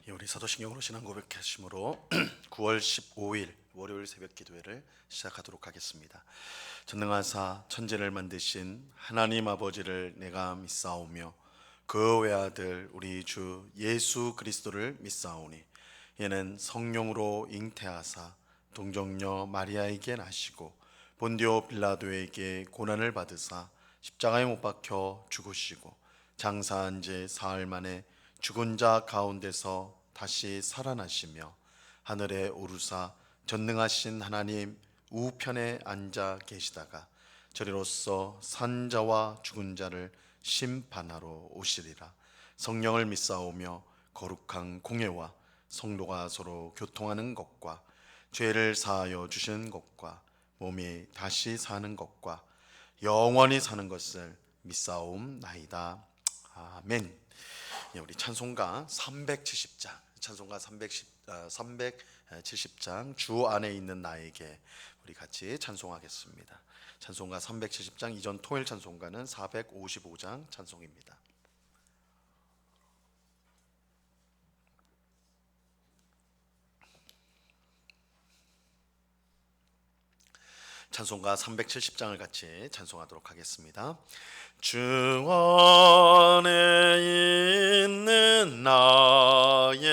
우리 사도신경으로 신앙 고백하심으로 9월 15일 월요일 새벽 기도회를 시작하도록 하겠습니다. 전능하사 천지를 만드신 하나님 아버지를 내가 믿사오며 그 외아들 우리 주 예수 그리스도를 믿사오니 이는 성령으로 잉태하사 동정녀 마리아에게 나시고 본디오 빌라도에게 고난을 받으사 십자가에 못 박혀 죽으시고 장사한 지 사흘 만에 죽은 자 가운데서 다시 살아나시며 하늘에 오르사 전능하신 하나님 우편에 앉아 계시다가 저리로서 산 자와 죽은 자를 심판하러 오시리라. 성령을 믿사오며 거룩한 공예와 성도가 서로 교통하는 것과 죄를 사하여 주시는 것과 몸이 다시 사는 것과 영원히 사는 것을 믿사옵나이다. 아멘. 우리 찬송가 370장, 찬송가 370장 주 안에 있는 나에게 우리 같이 찬송하겠습니다. 찬송가 370장, 이전 토요일 찬송가는 455장 찬송입니다. 찬송가 370장을 같이 찬송하도록 하겠습니다. 주 안에 있는 나에게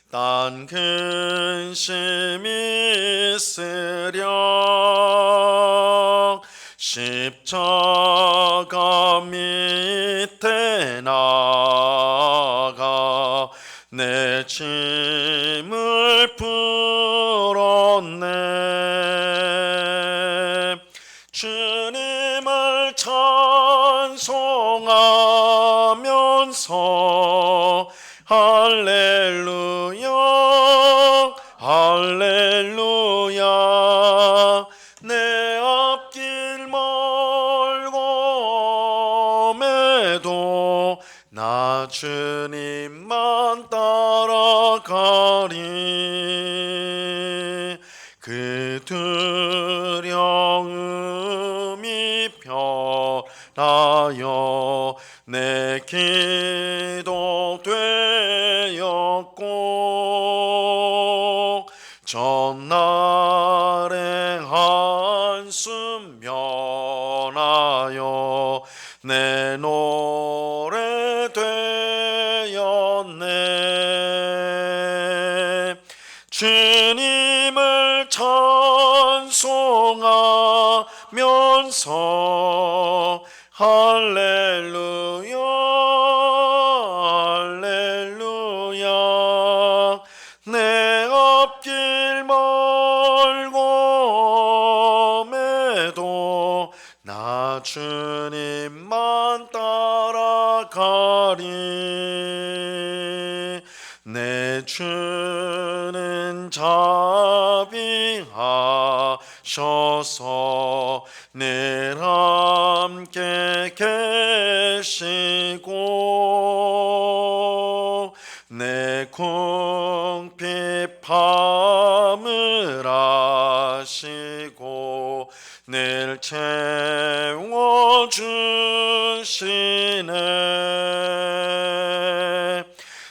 딴 근심이 있으랴 십자가 밑에 나가 내 짐을 풀었네. 주님을 찬송하면서 할렐루야 할렐루야 내 앞길 멀고매도 나 주님만 따라가리. 그 두려움이 변하여 내 기도 되었고 전날의 한숨 면하여 내 노래 되었네. 주님을 찬송하면서 할렐루야 할렐루야 내 앞길 멀고매도 나 주님만 따라가리. 내 주는 자비하셔서 늘 함께 계시고 내 궁핍함을 아시고 늘 채워주시네.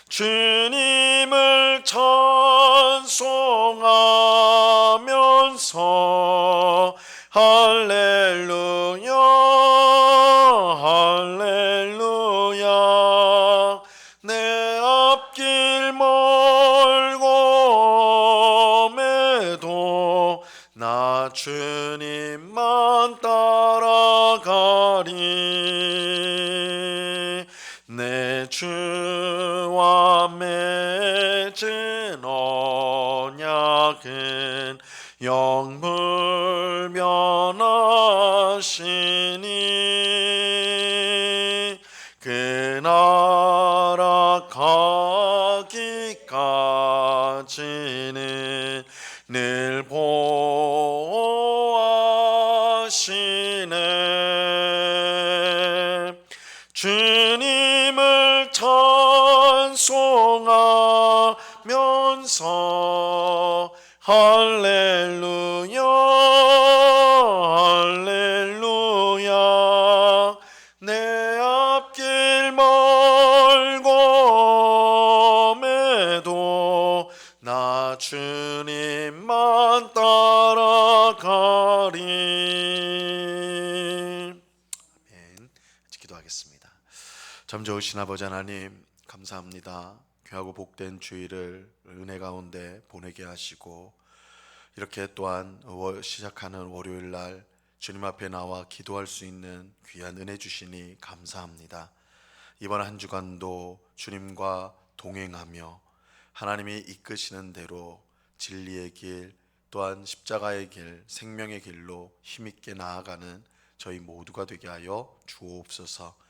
주님을 찬송하면서 할렐루야 할렐루야 내 앞길 멀고매도 나 주님만 따라가리. 내 주와 맺은 언약은 영불변하시니 그 나라 가기까지는 늘 보호하시네. 주님을 찬송하면서 할렐루야 할렐루야 내 앞길 멀고 참 좋으신 아버지 하나님, 감사합니다. 귀하고 복된 주일을 은혜 가운데 보내게 하시고, 이렇게 또한 시작하는 월요일 날 주님 앞에 나와 기도할 수 있는 귀한 은혜 주시니 감사합니다. 이번 한 주간도 주님과 동행하며 하나님이 이끄시는 대로 진리의 길, 또한 십자가의 길, 생명의 길로 힘있게 나아가는 저희 모두가 되게 하여 주옵소서.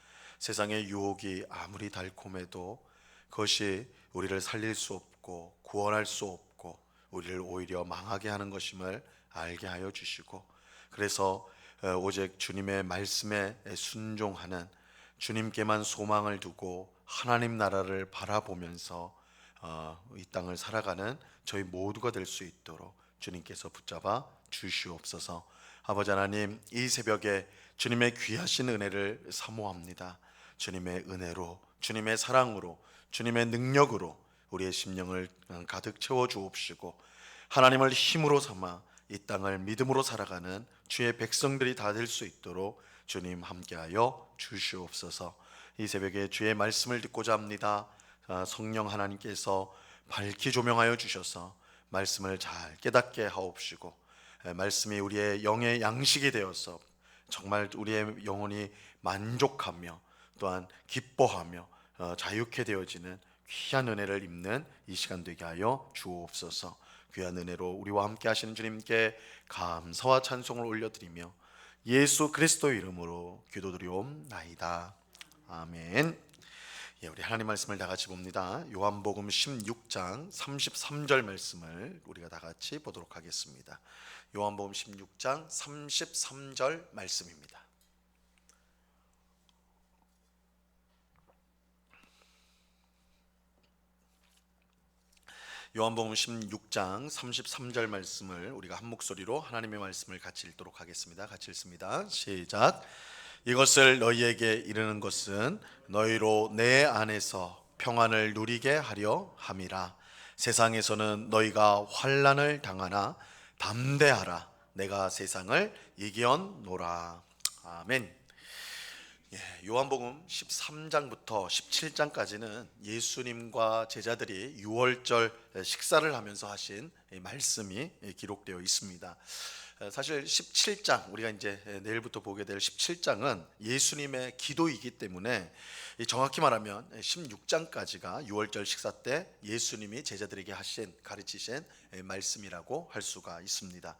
세상의 유혹이 아무리 달콤해도 그것이 우리를 살릴 수 없고 구원할 수 없고 우리를 오히려 망하게 하는 것임을 알게 하여 주시고, 그래서 오직 주님의 말씀에 순종하는, 주님께만 소망을 두고 하나님 나라를 바라보면서 이 땅을 살아가는 저희 모두가 될 수 있도록 주님께서 붙잡아 주시옵소서. 아버지 하나님, 이 새벽에 주님의 귀하신 은혜를 사모합니다. 주님의 은혜로, 주님의 사랑으로, 주님의 능력으로 우리의 심령을 가득 채워 주옵시고, 하나님을 힘으로 삼아 이 땅을 믿음으로 살아가는 주의 백성들이 다 될 수 있도록 주님 함께하여 주시옵소서. 이 새벽에 주의 말씀을 듣고자 합니다. 성령 하나님께서 밝히 조명하여 주셔서 말씀을 잘 깨닫게 하옵시고, 말씀이 우리의 영의 양식이 되어서 정말 우리의 영혼이 만족하며 또한 기뻐하며 자유케 되어지는 귀한 은혜를 입는 이 시간 되게 하여 주옵소서. 귀한 은혜로 우리와 함께 하시는 주님께 감사와 찬송을 올려드리며 예수 그리스도의 이름으로 기도드리옵나이다. 아멘. 우리 하나님 말씀을 다 같이 봅니다. 요한복음 16장 33절 말씀을 우리가 다 같이 보도록 하겠습니다. 요한복음 16장 33절 말씀입니다. 요한복음 16장 33절 말씀을 우리가 한 목소리로 하나님의 말씀을 같이 읽도록 하겠습니다. 같이 읽습니다. 시작. 이것을 너희에게 이르는 것은 너희로 내 안에서 평안을 누리게 하려 함이라. 세상에서는 너희가 환난을 당하나 담대하라. 내가 세상을 이겨노라. 아멘. 요한복음 13장부터 17장까지는 예수님과 제자들이 유월절 식사를 하면서 하신 말씀이 기록되어 있습니다. 사실 17장, 우리가 이제 내일부터 보게 될 17장은 예수님의 기도이기 때문에 정확히 말하면 16장까지가 유월절 식사 때 예수님이 제자들에게 가르치신 말씀이라고 할 수가 있습니다.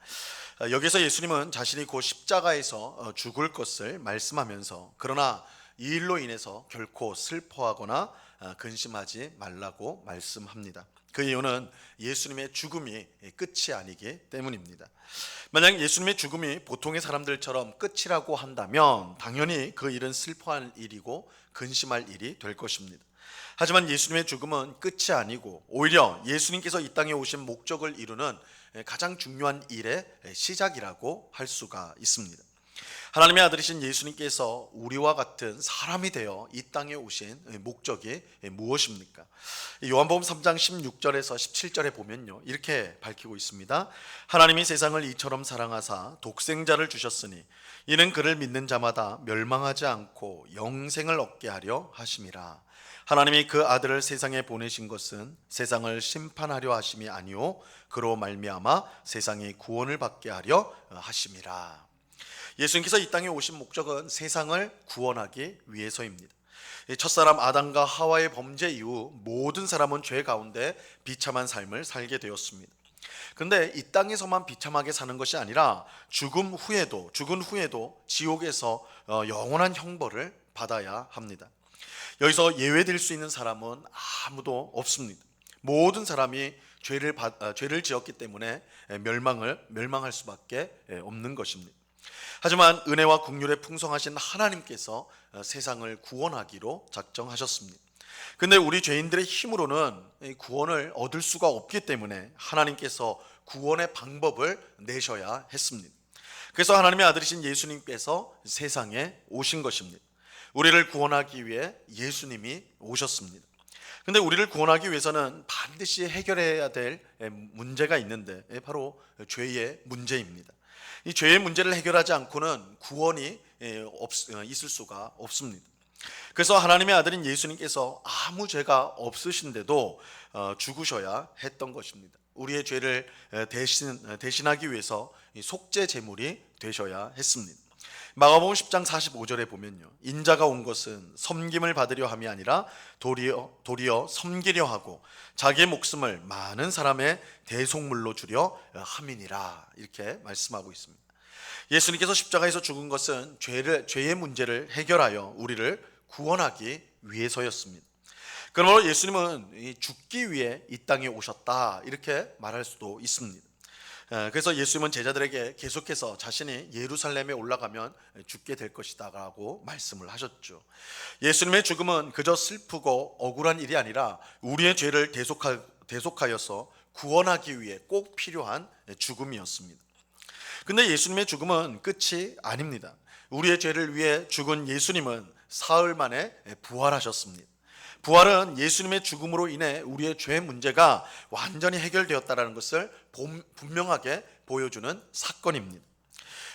여기서 예수님은 자신이 곧 십자가에서 죽을 것을 말씀하면서, 그러나 이 일로 인해서 결코 슬퍼하거나 근심하지 말라고 말씀합니다. 그 이유는 예수님의 죽음이 끝이 아니기 때문입니다. 만약 예수님의 죽음이 보통의 사람들처럼 끝이라고 한다면 당연히 그 일은 슬퍼할 일이고 근심할 일이 될 것입니다. 하지만 예수님의 죽음은 끝이 아니고 오히려 예수님께서 이 땅에 오신 목적을 이루는 가장 중요한 일의 시작이라고 할 수가 있습니다. 하나님의 아들이신 예수님께서 우리와 같은 사람이 되어 이 땅에 오신 목적이 무엇입니까? 요한복음 3장 16절에서 17절에 보면요, 이렇게 밝히고 있습니다. 하나님이 세상을 이처럼 사랑하사 독생자를 주셨으니 이는 그를 믿는 자마다 멸망하지 않고 영생을 얻게 하려 하심이라. 하나님이 그 아들을 세상에 보내신 것은 세상을 심판하려 하심이 아니요 그로 말미암아 세상이 구원을 받게 하려 하심이라. 예수님께서 이 땅에 오신 목적은 세상을 구원하기 위해서입니다. 첫사람 아담과 하와의 범죄 이후 모든 사람은 죄 가운데 비참한 삶을 살게 되었습니다. 그런데 이 땅에서만 비참하게 사는 것이 아니라 죽은 후에도 지옥에서 영원한 형벌을 받아야 합니다. 여기서 예외될 수 있는 사람은 아무도 없습니다. 모든 사람이 죄를 지었기 때문에 멸망할 수밖에 없는 것입니다. 하지만 은혜와 긍휼에 풍성하신 하나님께서 세상을 구원하기로 작정하셨습니다. 그런데 우리 죄인들의 힘으로는 구원을 얻을 수가 없기 때문에 하나님께서 구원의 방법을 내셔야 했습니다. 그래서 하나님의 아들이신 예수님께서 세상에 오신 것입니다. 우리를 구원하기 위해 예수님이 오셨습니다. 그런데 우리를 구원하기 위해서는 반드시 해결해야 될 문제가 있는데 바로 죄의 문제입니다. 이 죄의 문제를 해결하지 않고는 구원이 있을 수가 없습니다. 그래서 하나님의 아들인 예수님께서 아무 죄가 없으신데도 죽으셔야 했던 것입니다. 우리의 죄를 대신하기 위해서 속죄 제물이 되셔야 했습니다. 마가복음 10장 45절에 보면요, 인자가 온 것은 섬김을 받으려 함이 아니라 도리어 섬기려 하고 자기의 목숨을 많은 사람의 대속물로 주려 함이니라, 이렇게 말씀하고 있습니다. 예수님께서 십자가에서 죽은 것은 죄의 문제를 해결하여 우리를 구원하기 위해서였습니다. 그러므로 예수님은 죽기 위해 이 땅에 오셨다, 이렇게 말할 수도 있습니다. 그래서 예수님은 제자들에게 계속해서 자신이 예루살렘에 올라가면 죽게 될 것이다 라고 말씀을 하셨죠. 예수님의 죽음은 그저 슬프고 억울한 일이 아니라 우리의 죄를 대속하여서 구원하기 위해 꼭 필요한 죽음이었습니다. 근데 예수님의 죽음은 끝이 아닙니다. 우리의 죄를 위해 죽은 예수님은 사흘 만에 부활하셨습니다. 부활은 예수님의 죽음으로 인해 우리의 죄 문제가 완전히 해결되었다는 것을 분명하게 보여주는 사건입니다.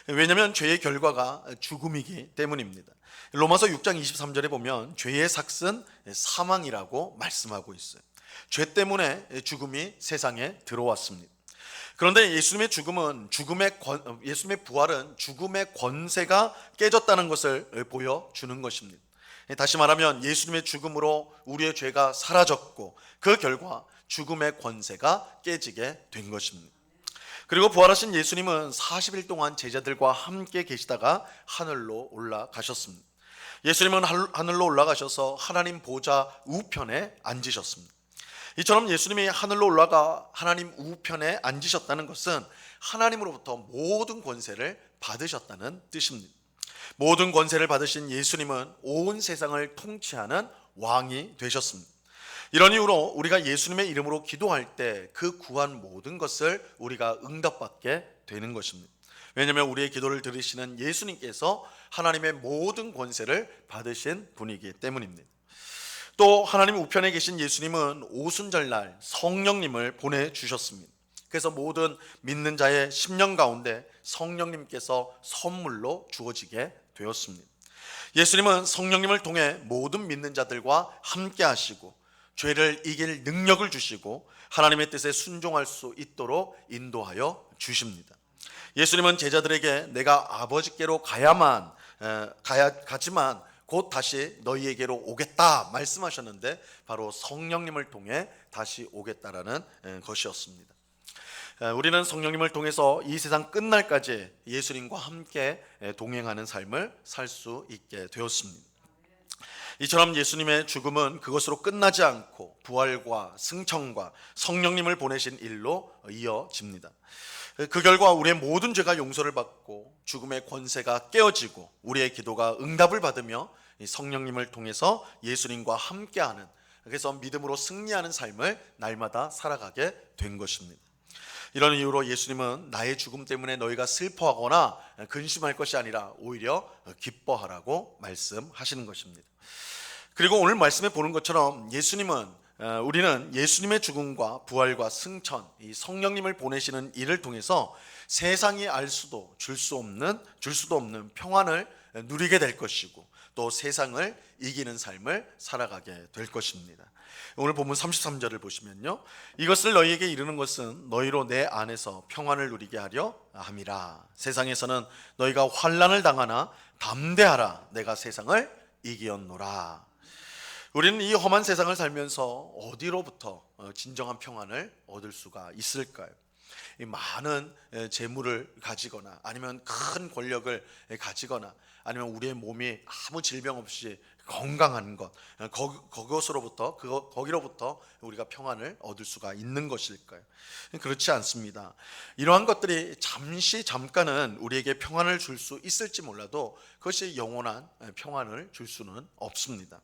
왜냐하면 죄의 결과가 죽음이기 때문입니다. 로마서 6장 23절에 보면 죄의 삭은 사망이라고 말씀하고 있어요. 죄 때문에 죽음이 세상에 들어왔습니다. 그런데 예수님의 부활은 죽음의 권세가 깨졌다는 것을 보여주는 것입니다. 다시 말하면 예수님의 죽음으로 우리의 죄가 사라졌고 그 결과 죽음의 권세가 깨지게 된 것입니다. 그리고 부활하신 예수님은 40일 동안 제자들과 함께 계시다가 하늘로 올라가셨습니다. 예수님은 하늘로 올라가셔서 하나님 보좌 우편에 앉으셨습니다. 이처럼 예수님이 하늘로 올라가 하나님 우편에 앉으셨다는 것은 하나님으로부터 모든 권세를 받으셨다는 뜻입니다. 모든 권세를 받으신 예수님은 온 세상을 통치하는 왕이 되셨습니다. 이런 이유로 우리가 예수님의 이름으로 기도할 때 그 구한 모든 것을 우리가 응답받게 되는 것입니다. 왜냐하면 우리의 기도를 들으시는 예수님께서 하나님의 모든 권세를 받으신 분이기 때문입니다. 또 하나님 우편에 계신 예수님은 오순절날 성령님을 보내주셨습니다. 그래서 모든 믿는 자의 심령 가운데 성령님께서 선물로 주어지게 되었습니다. 예수님은 성령님을 통해 모든 믿는 자들과 함께 하시고 죄를 이길 능력을 주시고 하나님의 뜻에 순종할 수 있도록 인도하여 주십니다. 예수님은 제자들에게 내가 아버지께로 가지만 곧 다시 너희에게로 오겠다 말씀하셨는데 바로 성령님을 통해 다시 오겠다라는 것이었습니다. 우리는 성령님을 통해서 이 세상 끝날까지 예수님과 함께 동행하는 삶을 살 수 있게 되었습니다. 이처럼 예수님의 죽음은 그것으로 끝나지 않고 부활과 승천과 성령님을 보내신 일로 이어집니다. 그 결과 우리의 모든 죄가 용서를 받고 죽음의 권세가 깨어지고 우리의 기도가 응답을 받으며 성령님을 통해서 예수님과 함께하는, 그래서 믿음으로 승리하는 삶을 날마다 살아가게 된 것입니다. 이런 이유로 예수님은 나의 죽음 때문에 너희가 슬퍼하거나 근심할 것이 아니라 오히려 기뻐하라고 말씀하시는 것입니다. 그리고 오늘 말씀에 보는 것처럼 우리는 예수님의 죽음과 부활과 승천, 이 성령님을 보내시는 일을 통해서 세상이 알 수도 줄 수도 없는 평안을 누리게 될 것이고 또 세상을 이기는 삶을 살아가게 될 것입니다. 오늘 본문 33절을 보시면요, 이것을 너희에게 이르는 것은 너희로 내 안에서 평안을 누리게 하려 함이라. 세상에서는 너희가 환난을 당하나 담대하라. 내가 세상을 이기었노라. 우리는 이 험한 세상을 살면서 어디로부터 진정한 평안을 얻을 수가 있을까요? 많은 재물을 가지거나 아니면 큰 권력을 가지거나 아니면 우리의 몸이 아무 질병 없이 건강한 것, 거기로부터 우리가 평안을 얻을 수가 있는 것일까요? 그렇지 않습니다. 이러한 것들이 잠깐은 우리에게 평안을 줄 수 있을지 몰라도 그것이 영원한 평안을 줄 수는 없습니다.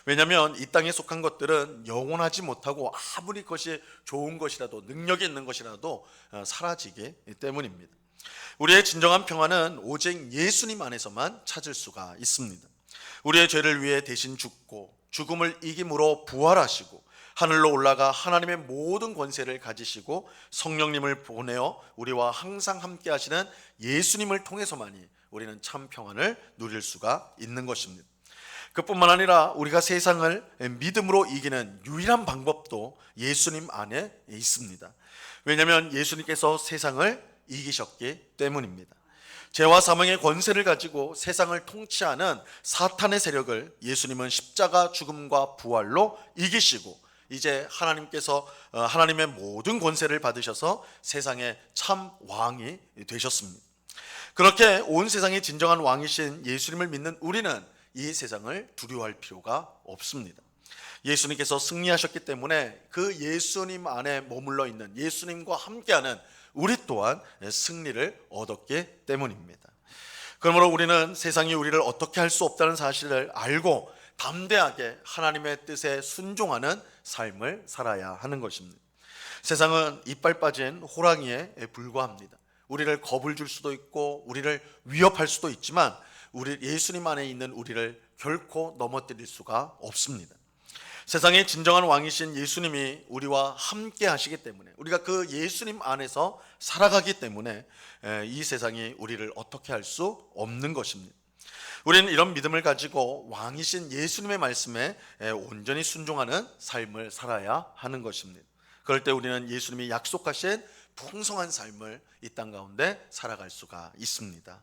왜냐하면 이 땅에 속한 것들은 영원하지 못하고 아무리 그것이 좋은 것이라도 능력이 있는 것이라도 사라지기 때문입니다. 우리의 진정한 평안은 오직 예수님 안에서만 찾을 수가 있습니다. 우리의 죄를 위해 대신 죽고 죽음을 이김으로 부활하시고 하늘로 올라가 하나님의 모든 권세를 가지시고 성령님을 보내어 우리와 항상 함께 하시는 예수님을 통해서만이 우리는 참 평안을 누릴 수가 있는 것입니다. 그뿐만 아니라 우리가 세상을 믿음으로 이기는 유일한 방법도 예수님 안에 있습니다. 왜냐하면 예수님께서 세상을 이기셨기 때문입니다. 죄와 사망의 권세를 가지고 세상을 통치하는 사탄의 세력을 예수님은 십자가 죽음과 부활로 이기시고 이제 하나님께서 하나님의 모든 권세를 받으셔서 세상의 참 왕이 되셨습니다. 그렇게 온 세상의 진정한 왕이신 예수님을 믿는 우리는 이 세상을 두려워할 필요가 없습니다. 예수님께서 승리하셨기 때문에 그 예수님 안에 머물러 있는 예수님과 함께하는 우리 또한 승리를 얻었기 때문입니다. 그러므로 우리는 세상이 우리를 어떻게 할 수 없다는 사실을 알고 담대하게 하나님의 뜻에 순종하는 삶을 살아야 하는 것입니다. 세상은 이빨 빠진 호랑이에 불과합니다. 우리를 겁을 줄 수도 있고 우리를 위협할 수도 있지만 우리 예수님 안에 있는 우리를 결코 넘어뜨릴 수가 없습니다. 세상의 진정한 왕이신 예수님이 우리와 함께 하시기 때문에 우리가 그 예수님 안에서 살아가기 때문에 이 세상이 우리를 어떻게 할 수 없는 것입니다. 우리는 이런 믿음을 가지고 왕이신 예수님의 말씀에 온전히 순종하는 삶을 살아야 하는 것입니다. 그럴 때 우리는 예수님이 약속하신 풍성한 삶을 이 땅 가운데 살아갈 수가 있습니다.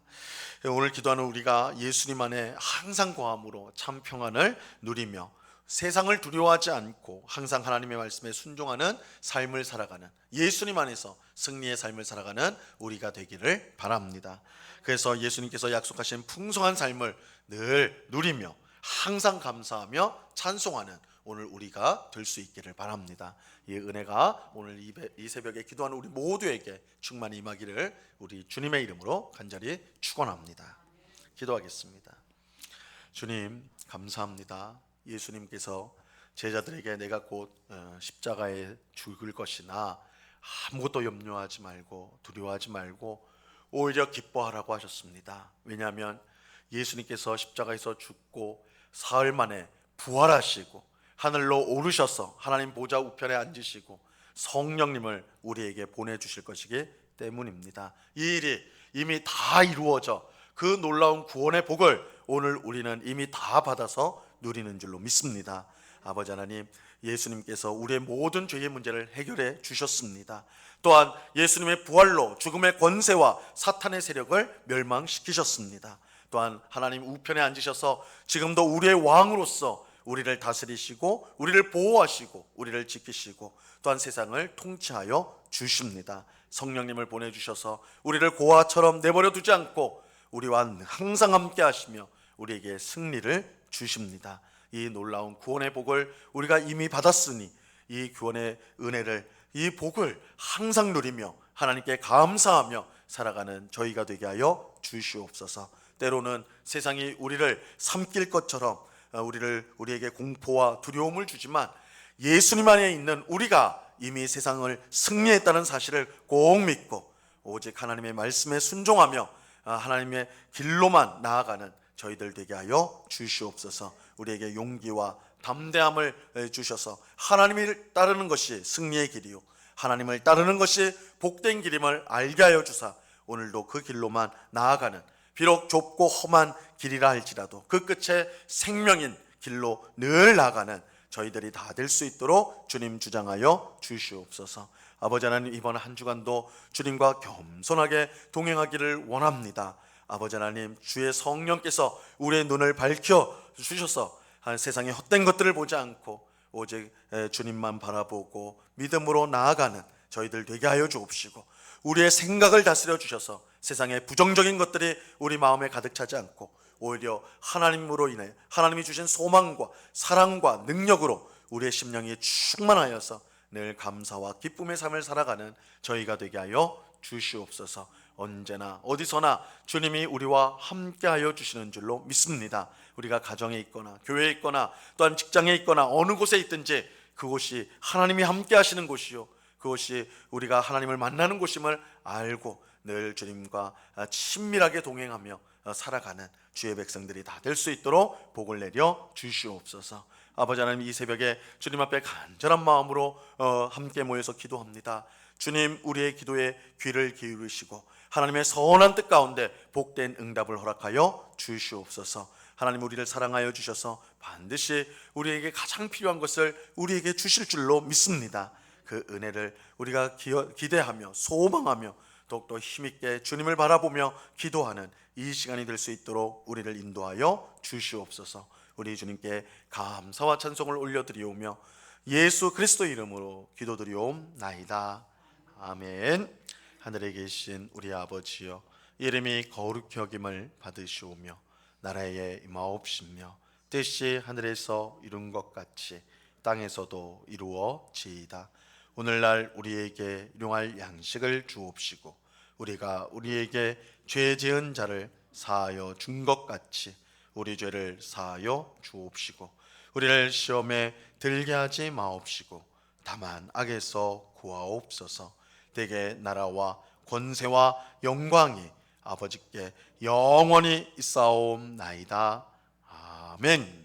오늘 기도하는 우리가 예수님 안에 항상 거함으로 참 평안을 누리며 세상을 두려워하지 않고 항상 하나님의 말씀에 순종하는 삶을 살아가는 예수님 안에서 승리의 삶을 살아가는 우리가 되기를 바랍니다. 그래서 예수님께서 약속하신 풍성한 삶을 늘 누리며 항상 감사하며 찬송하는 오늘 우리가 될 수 있기를 바랍니다. 이 은혜가 오늘 이 새벽에 기도하는 우리 모두에게 충만히 임하기를 우리 주님의 이름으로 간절히 축원합니다. 기도하겠습니다. 주님 감사합니다. 예수님께서 제자들에게 내가 곧 십자가에 죽을 것이나 아무것도 염려하지 말고 두려워하지 말고 오히려 기뻐하라고 하셨습니다. 왜냐하면 예수님께서 십자가에서 죽고 사흘 만에 부활하시고 하늘로 오르셔서 하나님 보좌 우편에 앉으시고 성령님을 우리에게 보내주실 것이기 때문입니다. 이 일이 이미 다 이루어져 그 놀라운 구원의 복을 오늘 우리는 이미 다 받아서 누리는 줄로 믿습니다. 아버지 하나님, 예수님께서 우리의 모든 죄의 문제를 해결해 주셨습니다. 또한 예수님의 부활로 죽음의 권세와 사탄의 세력을 멸망시키셨습니다. 또한 하나님 우편에 앉으셔서 지금도 우리의 왕으로서 우리를 다스리시고 우리를 보호하시고 우리를 지키시고 또한 세상을 통치하여 주십니다. 성령님을 보내주셔서 우리를 고아처럼 내버려 두지 않고 우리와 항상 함께 하시며 우리에게 승리를 주십니다. 이 놀라운 구원의 복을 우리가 이미 받았으니 이 구원의 은혜를 이 복을 항상 누리며 하나님께 감사하며 살아가는 저희가 되게 하여 주시옵소서. 때로는 세상이 우리를 삼킬 것처럼 우리에게 공포와 두려움을 주지만 예수님 안에 있는 우리가 이미 세상을 승리했다는 사실을 꼭 믿고 오직 하나님의 말씀에 순종하며 하나님의 길로만 나아가는 저희들 되게 하여 주시옵소서. 우리에게 용기와 담대함을 주셔서 하나님을 따르는 것이 승리의 길이요 하나님을 따르는 것이 복된 길임을 알게 하여 주사 오늘도 그 길로만 나아가는 비록 좁고 험한 길이라 할지라도 그 끝에 생명인 길로 늘 나아가는 저희들이 다 될 수 있도록 주님 주장하여 주시옵소서. 아버지 하나님, 이번 한 주간도 주님과 겸손하게 동행하기를 원합니다. 아버지 하나님, 주의 성령께서 우리의 눈을 밝혀 주셔서 세상의 헛된 것들을 보지 않고 오직 주님만 바라보고 믿음으로 나아가는 저희들 되게 하여 주옵시고 우리의 생각을 다스려 주셔서 세상의 부정적인 것들이 우리 마음에 가득 차지 않고 오히려 하나님으로 인해 하나님이 주신 소망과 사랑과 능력으로 우리의 심령이 충만하여서 늘 감사와 기쁨의 삶을 살아가는 저희가 되게 하여 주시옵소서. 언제나 어디서나 주님이 우리와 함께하여 주시는 줄로 믿습니다. 우리가 가정에 있거나 교회에 있거나 또한 직장에 있거나 어느 곳에 있든지 그곳이 하나님이 함께하시는 곳이요 그것이 우리가 하나님을 만나는 곳임을 알고 늘 주님과 친밀하게 동행하며 살아가는 주의 백성들이 다 될 수 있도록 복을 내려 주시옵소서. 아버지 하나님, 이 새벽에 주님 앞에 간절한 마음으로 함께 모여서 기도합니다. 주님, 우리의 기도에 귀를 기울이시고 하나님의 선한 뜻 가운데 복된 응답을 허락하여 주시옵소서. 하나님 우리를 사랑하여 주셔서 반드시 우리에게 가장 필요한 것을 우리에게 주실 줄로 믿습니다. 그 은혜를 우리가 기대하며 소망하며 더욱더 힘있게 주님을 바라보며 기도하는 이 시간이 될 수 있도록 우리를 인도하여 주시옵소서. 우리 주님께 감사와 찬송을 올려드리오며 예수 그리스도 이름으로 기도드리옵나이다. 아멘. 하늘에 계신 우리 아버지여, 이름이 거룩히 여김을 받으시오며 나라에 임하옵시며 뜻이 하늘에서 이룬 것 같이 땅에서도 이루어지이다. 오늘날 우리에게 일용할 양식을 주옵시고 우리가 우리에게 죄 지은 자를 사하여 준 것 같이 우리 죄를 사하여 주옵시고 우리를 시험에 들게 하지 마옵시고 다만 악에서 구하옵소서. 대개 나라와 권세와 영광이 아버지께 영원히 있사옵나이다. 아멘.